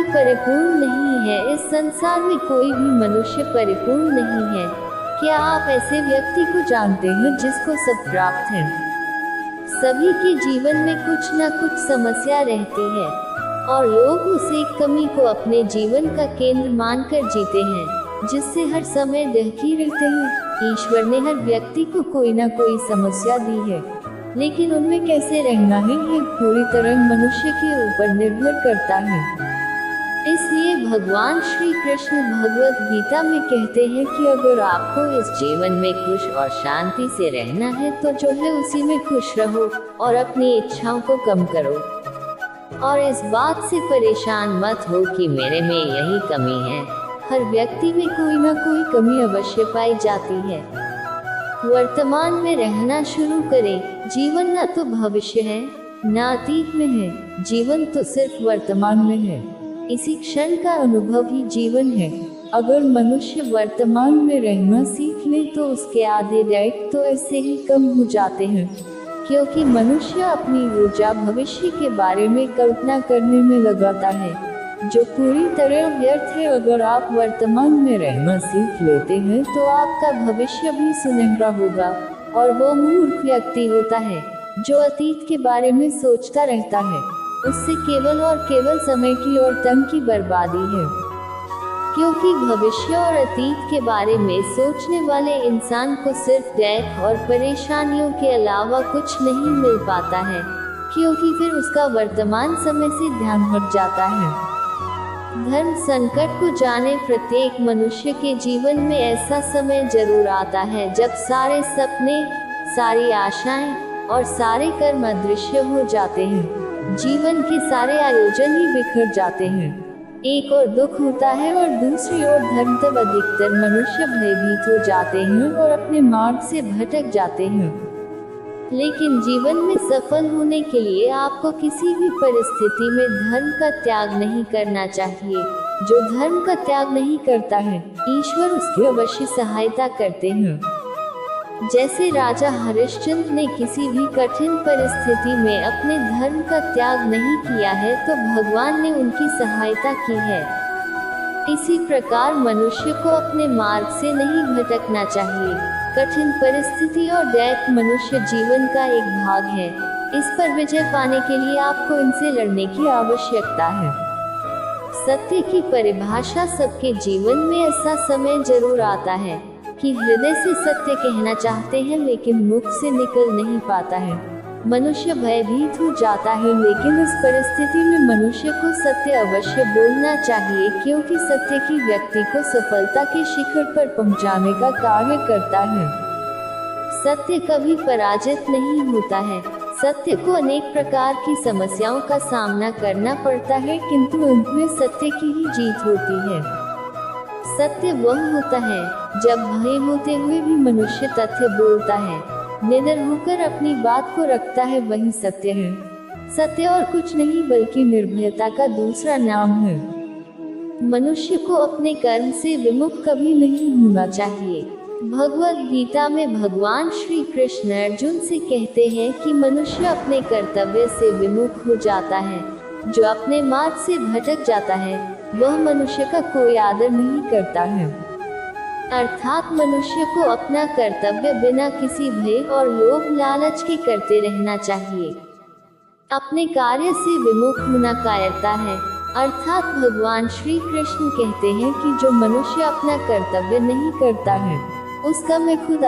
परिपूर्ण नहीं है। इस संसार में कोई भी मनुष्य परिपूर्ण नहीं है। क्या आप ऐसे व्यक्ति को जानते हैं जिसको सब प्राप्त है? सभी के जीवन में कुछ न कुछ समस्या रहती है और लोग उस एक कमी को अपने जीवन का केंद्र मानकर जीते हैं, जिससे हर समय डरते रहते हैं। ईश्वर ने हर व्यक्ति को कोई न कोई समस्या दी है, लेकिन उनमें कैसे रहना है ये पूरी तरह मनुष्य के ऊपर निर्भर करता है। इसलिए भगवान श्री कृष्ण भगवत गीता में कहते हैं कि अगर आपको इस जीवन में खुश और शांति से रहना है तो जो है उसी में खुश रहो और अपनी इच्छाओं को कम करो, और इस बात से परेशान मत हो कि मेरे में यही कमी है। हर व्यक्ति में कोई ना कोई कमी अवश्य पाई जाती है। वर्तमान में रहना शुरू करें। जीवन न तो भविष्य है न अतीत में है, जीवन तो सिर्फ वर्तमान में है। इसी क्षण का अनुभव ही जीवन है। अगर मनुष्य वर्तमान में रहना सीख ले तो उसके आधे दायित्व तो ऐसे ही कम हो जाते हैं, क्योंकि मनुष्य अपनी ऊर्जा भविष्य के बारे में कल्पना करने में लगाता है, जो पूरी तरह व्यर्थ है। अगर आप वर्तमान में रहना सीख लेते हैं तो आपका भविष्य भी सुनहरा होगा। और वो मूर्ख व्यक्ति होता है जो अतीत के बारे में सोचता रहता है, उससे केवल और केवल समय की और धन की बर्बादी है, क्योंकि भविष्य और अतीत के बारे में सोचने वाले इंसान को सिर्फ दुख और परेशानियों के अलावा कुछ नहीं मिल पाता है, क्योंकि फिर उसका वर्तमान समय से ध्यान हट जाता है। धर्म संकट को जाने प्रत्येक मनुष्य के जीवन में ऐसा समय जरूर आता है जब सारे सपने, सारी आशाएं और सारे कर्म अदृश्य हो जाते हैं। जीवन के सारे आयोजन ही बिखर जाते हैं। एक और दुख होता है और दूसरी ओर धर्म। तब अधिकतर मनुष्य भयभीत हो जाते हैं और अपने मार्ग से भटक जाते हैं। लेकिन जीवन में सफल होने के लिए आपको किसी भी परिस्थिति में धर्म का त्याग नहीं करना चाहिए। जो धर्म का त्याग नहीं करता है, ईश्वर उसकी अवश्य सहायता करते हैं। जैसे राजा हरिश्चंद्र ने किसी भी कठिन परिस्थिति में अपने धर्म का त्याग नहीं किया है तो भगवान ने उनकी सहायता की है। इसी प्रकार मनुष्य को अपने मार्ग से नहीं भटकना चाहिए। कठिन परिस्थिति और दैत्य मनुष्य जीवन का एक भाग है। इस पर विजय पाने के लिए आपको इनसे लड़ने की आवश्यकता है। सत्य की परिभाषा। सबके जीवन में ऐसा समय जरूर आता है कि हृदय से सत्य कहना चाहते हैं लेकिन मुख से निकल नहीं पाता है। मनुष्य भयभीत हो जाता है, लेकिन इस परिस्थिति में मनुष्य को सत्य अवश्य बोलना चाहिए, क्योंकि सत्य की व्यक्ति को सफलता के शिखर पर पहुंचाने का कार्य करता है। सत्य कभी पराजित नहीं होता है। सत्य को अनेक प्रकार की समस्याओं का सामना करना पड़ता है, किंतु अंत में सत्य की ही जीत होती है। सत्य वह होता है जब भय होते हुए भी मनुष्य तथ्य बोलता है, निडर होकर अपनी बात को रखता है, वही सत्य है। सत्य और कुछ नहीं बल्कि निर्भयता का दूसरा नाम है। मनुष्य को अपने कर्म से विमुख कभी नहीं होना चाहिए। भगवत गीता में भगवान श्री कृष्ण अर्जुन से कहते हैं कि मनुष्य अपने कर्तव्य से विमुख हो जाता है। जो अपने मार्ग से भटक जाता है वह मनुष्य का कोई आदर नहीं करता है। अर्थात मनुष्य को अपना कर्तव्य बिना किसी भय और लोभ लालच के करते रहना चाहिए। अपने कार्य से विमुख होना कायरता है। अर्थात भगवान श्री कृष्ण कहते हैं कि जो मनुष्य अपना कर्तव्य नहीं करता है उसका मैं खुद